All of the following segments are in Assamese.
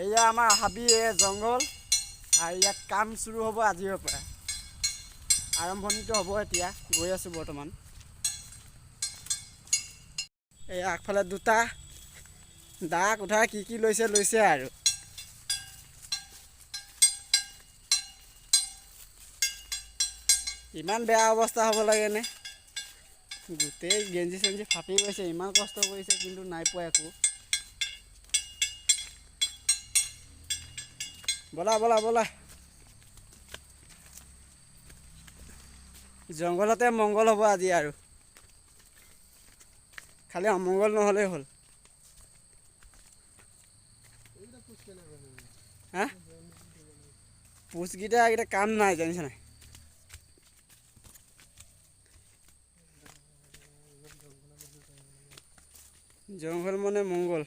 এয়া আমাৰ হাবি জংঘল আৰু ইয়াত কাম শুৰু হ'ব আজিৰ পৰা। আৰম্ভণিটো হ'ব এতিয়া, গৈ আছোঁ বৰ্তমান। এই আগফালে দুটা দা কোঠা কি লৈছে আৰু। ইমান বেয়া অৱস্থা হ'ব লাগেনে? গোটেই গেঞ্জি চেঞ্জি ফাটি গৈছে, ইমান কষ্ট কৰিছে কিন্তু নাই পোৱা একো। ব'লা ব'লা ব'লা, জংঘলতে মংগল হ'ব আজি আৰু। খালি অমংগল নহ'লেই হ'ল। হা? পোষ্টকেইটা কাম নাই জানিছ নাই? জংঘল মানে মংগল,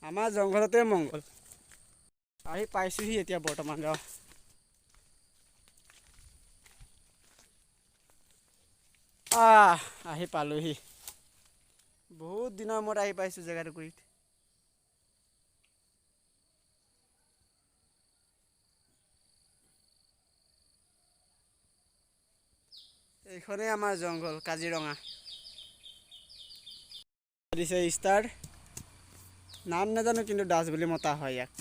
আমাৰ জংঘলতে মংগল। আহি পাইছোহি এতিয়া বৰ্তমান। আহি পালোহি। বহুত দিনৰ মূৰত আহি পাইছোঁ জেগাটুকুৰিত। এইখনেই আমাৰ জংঘল, কাজিৰঙা। দিছে ষ্টাৰ, নাম নাজানো কিন্তু দাস বুলি মতা হয় ইয়াক।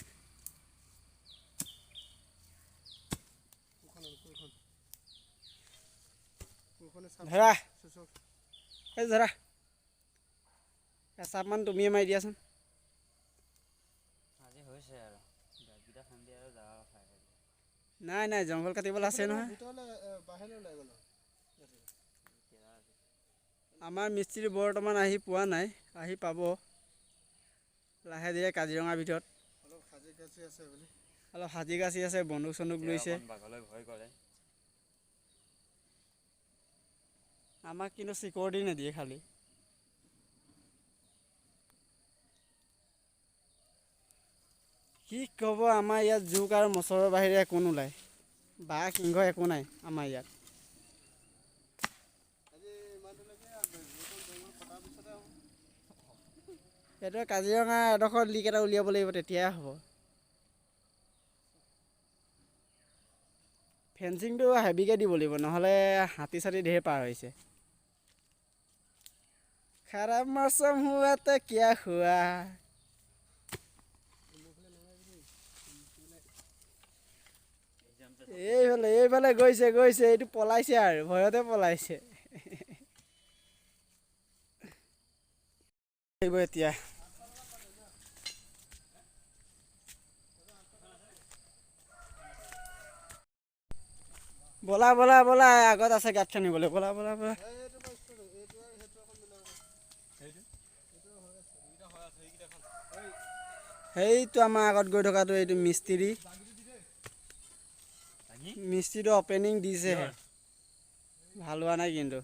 ধৰা এই ধৰা এচাপমান তুমিয়ে মাৰি দিয়াচোন। নাই নাই, জংঘল কাটিবলৈ আছে নহয়। আমাৰ মিস্ত্ৰী বৰ্তমান আহি পোৱা নাই, আহি পাব লাহে ধীৰে। কাজিৰঙাৰ ভিতৰত অলপ সাজি কাচি আছে, বন্দুক চন্দুক লৈছে। আমাক কিন্তু চিকিউৰিটি নিদিয়ে খালি। কি ক'ব, আমাৰ ইয়াত জোক আৰু মছৰৰ বাহিৰে একো নোলায়। বাঘ সিংহ একো নাই আমাৰ ইয়াত। এইটো কাজিৰঙা এডোখৰ লিক এটা উলিয়াব লাগিব, তেতিয়াই হ'ব। ফেঞ্চিংটো হেভিকৈ দিব লাগিব, নহ'লে হাতী চাতী ঢেৰ পাৰ হৈছে। খাৰাব মৌচম হুৱা তো কিয়া হুৱা। এইফালে গৈছে, এইটো পলাইছে আৰু ভয়তে পলাইছে। এতিয়া ব'লা ব'লা ব'লা, আগত আছে গাঁত খানিবলৈ, ব'লা ব'লা ব'লা। সেইটো আমাৰ আগত গৈ থকাটো এইটো মিস্ত্ৰীটো অপেনিং দিছেহে, ভাল হোৱা নাই কিন্তু।